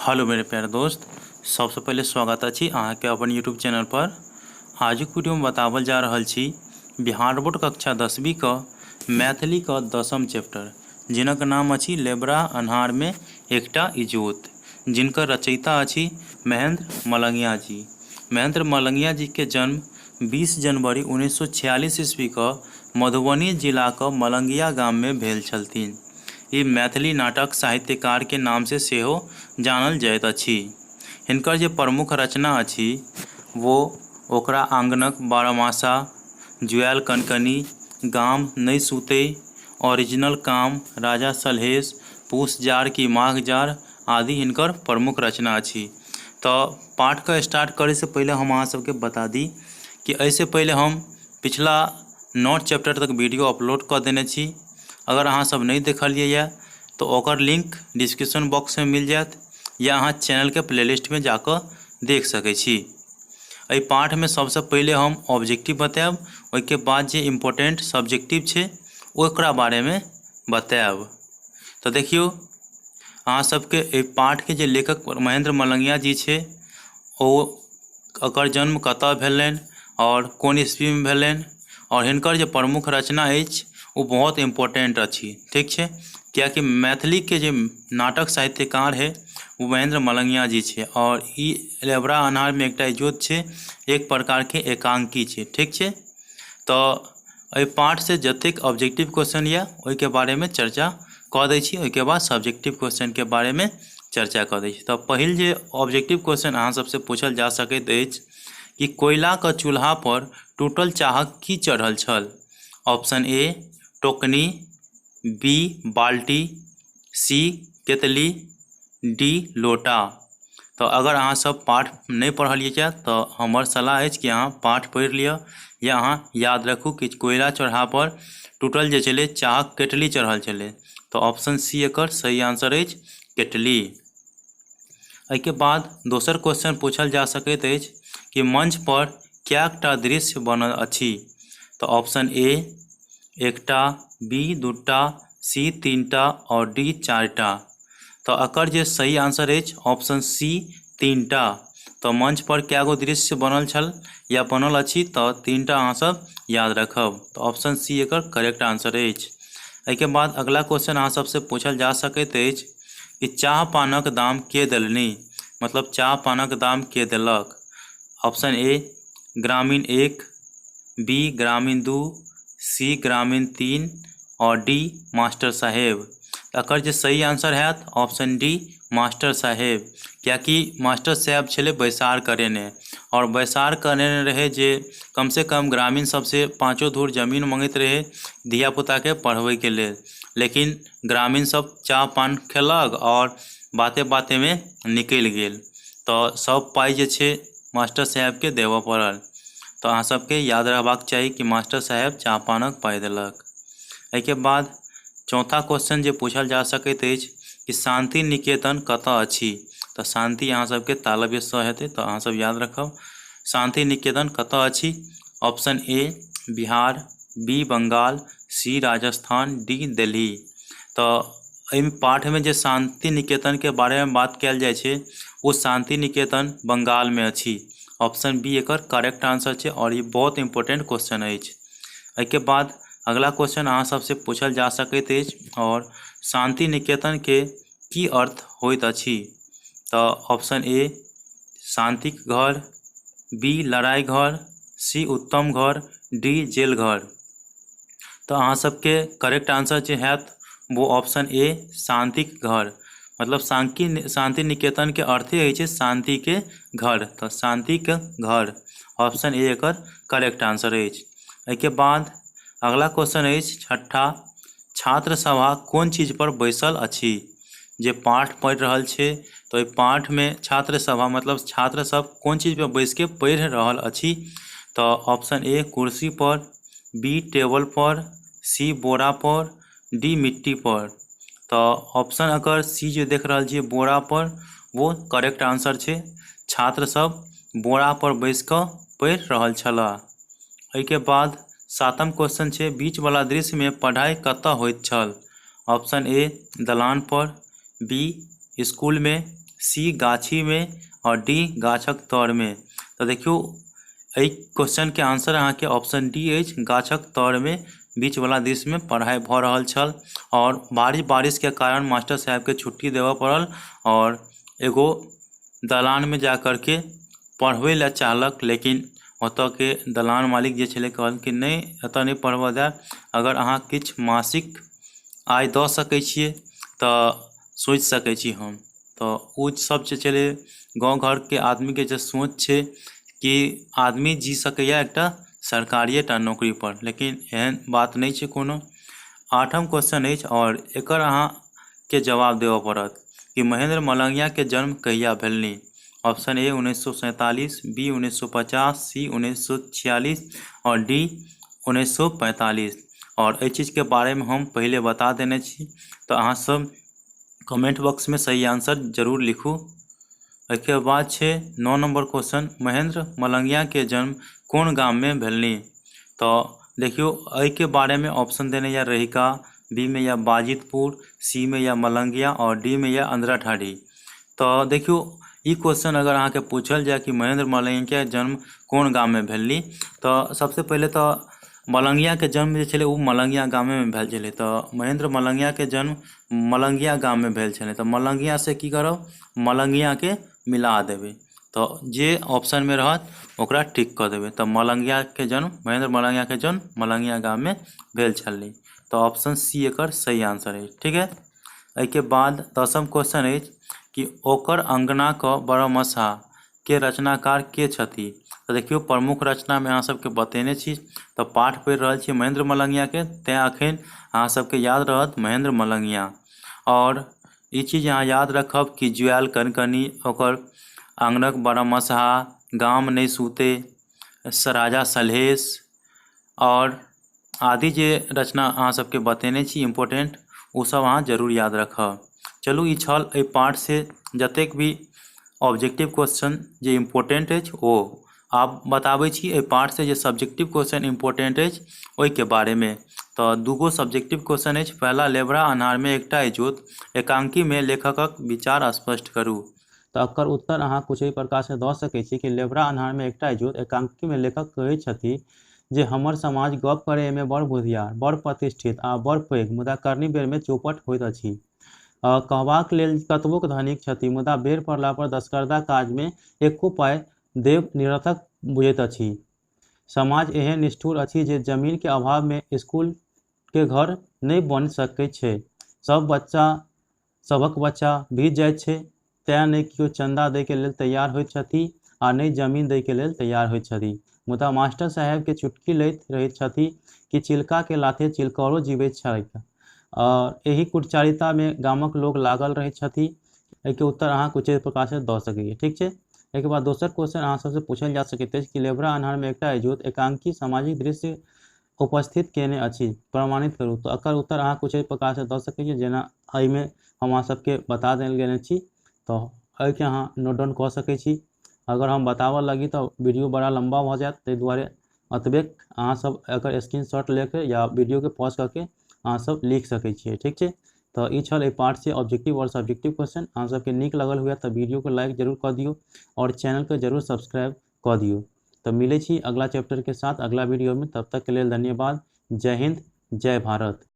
Hello मेरे प्यारे दोस्त, सबसे पहले स्वागत अछि अहाँके अपन यूट्यूब चैनल पर। आजुक वीडियो में बतावल जा रहल छी बिहार बोर्ड कक्षा 10वीं का मैथिली का 10म चैप्टर, जिनक नाम अछि लेबरा अन्हार में एकटा इजोत, जिनकर रचयिता अछि महेंद्र मलंगिया जी। महेंद्र मलंगिया जी के जन्म 20 जनवरी 1946 ईस्वी का मधुबनी जिला का मलंगिया गाम में भेल छलथिन। ई मैथिली नाटक साहित्यकार के नाम से सेहो जानल जाइत अछि। हिनकर जे प्रमुख रचना अछि वो ओकरा आंगनक बारहमासा, जुआयल कनकनी, गाम नहीं सूते, ओरिजिनल काम, राजा सलहेश, पूस जार की माघ जार आदि हिनकर प्रमुख रचना अछि। तो पाठ का स्टार्ट करे से पहले हम अहाँ सबके बता दी कि ऐसे पहले हम पिछला 9 चैप्टर तक वीडियो अपलोड कर देने छी। अगर अहाँ सब नहीं देखलिए तो ओकर लिंक डिस्क्रिप्शन बॉक्स में मिल जात, या अहाँ चैनल के प्लेलिस्ट में जाकर देख सकै छी। एहि पाठ में सबसे पहले हम ऑब्जेक्टिव बताएब, ओइके बाद जे इम्पोर्टेंट सब्जेक्टिव छे ओकरा बारे में बताएब। तो देखियो, अहाँ सबके एहि पाठ के जे लेखक महेंद्र मलंगिया जी छे ओकर जन्म कतऽ भेलनि और कोन ईस्वी में भेलनि, और हिनकर जे प्रमुख रचना अछि वो बहुत इम्पोर्टेंट अच्छी। ठीक है, क्या कि मैथिली के जो नाटक साहित्यकार है वो महेंद्र मलंगिया जी छे, और ई लेबरा अन्हार में एकटा इजोत छे, एक प्रकार के एकांकी छे। ठीक है, तो एहि पाठ से जतेक ऑब्जेक्टिव क्वेश्चन या ओइके बारे में चर्चा कऽ दै छी, ओइके बाद सब्जेक्टिव क्वेश्चन के बारे में चर्चा कऽ दै छी। तो पहिल जे ऑब्जेक्टिव क्वेश्चन अहाँ सबसे पूछल जा सकैत अछि कि कोयला के चूल्हा पर टूटल चाहक की चढ़ल छल। ऑप्शन ए टोकनी, बी बाल्टी, सी केतली, डी लोटा। तो अगर अहाँ सब पाठ नहीं पढ़लिए तो हमर सलाह है कि अहाँ पाठ पढ़ि लिअ, या अहाँ याद रखू कि कोयला चूल्हा पर टूटल जे छलै चाहक केतली चढ़ल छलै। तो ऑप्शन सी एकर सही आंसर अछि, केतली। एहिके बाद दोसर क्वेश्चन पूछल जा सकैत अछि कि मंच पर कएटा दृश्य बनल अछि। तो ऑप्शन ए एकटा, बी दूटा, सी तीनटा और डी चारिटा। तो एकर जे सही आंसर अछि ऑप्शन सी तीनटा। तो मंच पर कए गो दृश्य बनल छल या बनल अछि, तो तीनटा अहाँ सब याद रखब। तो ऑप्शन सी एकर करेक्ट आंसर अछि। एहिके बाद अगला क्वेश्चन अहाँ सबसे पूछल जा सकैत अछि कि चाह पानक दाम के देलनि, मतलब चाह पानक दाम के देलक। ऑप्शन ए ग्रामीण 1, बी ग्रामीण 2, सी ग्रामीण 3 और डी मास्टर साहेब। एकर जे सही आंसर हैत ऑप्शन डी मास्टर साहेब, क्या कि मास्टर साहेब छले बैसार करेने, और बैसार करेने रहे जे कम से कम ग्रामीण सबसे 5 धूर जमीन मंगैत रहे धियापुता के पढ़वे के लेल, लेकिन ग्रामीण सब चाह पान खेलक और बाते बाते में निकल गेल। तो सब पाई जे छे मास्टर साहेब के देव पड़ल। तो अहाँ सबके याद रहबाक चाहिए कि मास्टर साहेब चाह पानक पाई देलक। एहिके बाद चौथा क्वेश्चन जे पूछल जा सकैत अछि कि शांति निकेतन कतऽ अछि। तो शांति अहाँ सबके तालव्य स हेतै, तो अहाँ सब याद रखब शांति निकेतन कतऽ अछि। Option A Bihar, B Bengal, C Rajasthan, D Delhi. तो एहि पाठ में जे शांति निकेतन के बारे में बात कयल जाय छे वो शांति निकेतन बंगाल में अछि। ऑप्शन बी एकर करेक्ट आंसर छे, और ये बहुत इंपोर्टेंट क्वेश्चन अछि। एहिके बाद अगला क्वेश्चन अहाँ सबसे पूछल जा सकैत अछि, और शांति निकेतन के की अर्थ होइत अछि। तो ऑप्शन ए शांतिक घर, बी लड़ाई घर, सी उत्तम घर, डी जेल घर। तो अहाँ सबके करेक्ट आंसर जो हैत वो ऑप्शन ए शांतिक घर, मतलब शांति निकेतन के अर्थ ही है शांति के घर। तो शांति के घर option A acre correct answer अछि। एहिके बाद अगला क्वेश्चन अछि छठा, छात्र सभा कौन चीज पर बैसल अछि। जे पाठ पढ़ि रहल छे तो पाठ में छात्र सभा मतलब छात्र सब कौन चीज पर बैस के पढ़ि रहल अछि। तो ऑप्शन ए कुर्सी पर, बी टेबल पर, सी बोरा पर, डी मिट्टी पर। तो ऑप्शन अगर सी जो देख रहा छे बोरा पर वो करेक्ट आंसर छे। छात्र सब बोरा पर बैस कर पढ़ि रहल छला। एहिके बाद सातम क्वेश्चन छे बीच वाला दृश्य में पढ़ाई कतऽ होइत छल। ऑप्शन ए दलान पर, बी स्कूल में, सी गाछी में और डी गाछक तर में। तो देखियो एहि क्वेश्चन के आंसर अहाँके ऑप्शन डी अछि, गाछक तर में बीच वाला दृश्य में पढ़ाई भ रहल छल और बारिश के कारण मास्टर साहब के छुट्टी देवऽ पड़ल और एगो दलान में जा कर के पढ़बै लए चाहलक, लेकिन ओतऽ के दलान मालिक जे छलै कहलखिन कि नहि, एतऽ नहि पढ़बऽ देब, अगर अहाँ किछु मासिक आय दऽ सकै छियै तऽ सोचि सकै छी हम। तऽ ओ सब जे छलै गाँव घरके आदमीके जे सोच छै कि आदमी जी सकैए एकटा सरकारिएटा नौकरी पर, लेकिन एहन बात नहीं छै कोनो। 8म क्वेश्चन अछि और एकर अहाँके जवाब देबऽ पड़त कि महेंद्र मलंगिया के जन्म कहिया भेलनि। ऑप्शन ए 1947, बी 1950, सी 1946 और डी 1945। और एहि चीज़ के बारे में हम पहले बता देने छी, तो अहाँ सब कमेंट बॉक्स में सही आंसर जरूर लिखू। एहिके बाद छै 9 नंबर क्वेश्चन, महेंद्र मलंगिया के जन्म कोन गाम में भेलनि। तो देखियो एहि के बारे में ऑप्शन देने या रहिका, बी में या बाजितपुर, सी में या मलंगिया और डी में या अंधराठाढ़ी। तो देखियो ई क्वेश्चन अगर अहाँके पूछल जाए कि महेंद्र मलंगिया के जन्म कोन गाम में भेलनि, तो सबसे पहले तो मलंगिया के जन्म जे छलै ओ मलंगिया गामे में भेल छलै। तो महेंद्र मलंगिया के जन्म मलंगिया गाम में भेल छलै। तो मलंगिया से की करब, मलंगिया के मिला देबै, तो जे ऑप्शन में रहत ओकरा टिक कऽ देबै। तो मलंगिया के जन्म, महेंद्र मलंगिया के जन्म मलंगिया गाम में भेल छलै। तो ऑप्शन सी एकर सही आंसर है। ठीक है। एहिके बाद 10म क्वेश्चन अछि कि ओकर अंगनाक बरमसा के रचनाकार के छथि। तो देखियो प्रमुख रचना में अहाँ सबके बतेने छी, तो पाठ पढ़ि रहल छी महेंद्र मलंगिया के, तैं अखन अहाँ सबके याद रहत महेंद्र मलंगिया। और ई चीज अहाँ याद रखब कि जुआयल कनकनी, ओकर आंगनक बरमसहा, गाम नहीं सूते, राजा सलहेश और आदि जे रचना अहाँ सबके बतेने छी इम्पोर्टेंट, ओ सब अहाँ जरूर याद रखब। चलू ई छल एहि पार्ट से जतेक भी ऑब्जेक्टिव क्वेश्चन जे इम्पोर्टेंट अछि ओ आब बताबै छी। एहि पार्ट से जे सब्जेक्टिव क्वेश्चन इम्पोर्टेंट अछि ओहिके बारे में। तो दूगो सब्जेक्टिव क्वेश्चन अछि। पहला, लेबरा अन्हार में एकटा इजोत, एकांकी में लेखकक विचार स्पष्ट करू। तो एकर उत्तर अहाँ कुछ एहि प्रकार से दऽ सकै छी कि लेबरा अन्हार में एकटा इजोत, एकांकी में लेखक कहै छथि जे हमर समाज गप करे में बड़ बुधियार, बड़ प्रतिष्ठित आ बड़ पैघ, मुदा करनी बेर में चौपट होइत अछि। कहबाक लेल कतबोक धनिक छथि, मुदा बेर पड़ला पर दसकर्दा काज में एको पाइ देब निरर्थक बुझैत अछि। समाज एहन निष्ठुर अछि जे जमीन के अभाव में स्कूल के घर नहीं बन सकै छै। सबक बच्चा भीज जाइत छै, तें नहीं केओ चंदा दै के लेल तैयार होइत छथि आ नहीं जमीन दै के लेल तैयार होइत छथि। मुदा मास्टर साहेब के चुटकी लैत रहैत छथि कि चिल्का के लाथे चिलकौरो जीवैत छैक। एही कुटचारिता में गामक लोग लागल रहैत छथि। एहिके उत्तर अहाँ कुछ एहि प्रकार से दऽ सकैए। ठीक छै। एहिके बाद दोसर क्वेश्चन अहाँ सबसे पूछल जा सकैत अछि कि लेबरा अन्हार में एकटा इजोत एकांकी सामाजिक दृश्य उपस्थित केने अछि, प्रमाणित करू। तो एकर उत्तर अहाँ कुछ एहि प्रकार से दऽ सकैए, जेना एहिमे हम अहाँ सबके बता देल गेल छी। तो एहिके अहाँ नोट डाउन कऽ सकै छी। अगर हम बताबऽ लगी तो वीडियो बड़ा लंबा भऽ जायत, ताहि दुआरे अतबे अहाँ सब एकर स्क्रीनशॉट लेके या वीडियो के पॉज करके अहाँ सब लिख सकै छियै। ठीक छै। तो ई छल एहि पार्ट से ऑब्जेक्टिव और सब्जेक्टिव क्वेश्चन। अहाँ सबके नीक लगल हुए तो वीडियो को लाइक जरूर कऽ दियौ और चैनल को जरूर सब्सक्राइब कऽ दियौ। तो मिलै छी अगला चैप्टर के साथ अगला वीडियो में। तब तक के लिए धन्यवाद। जय हिंद, जय भारत।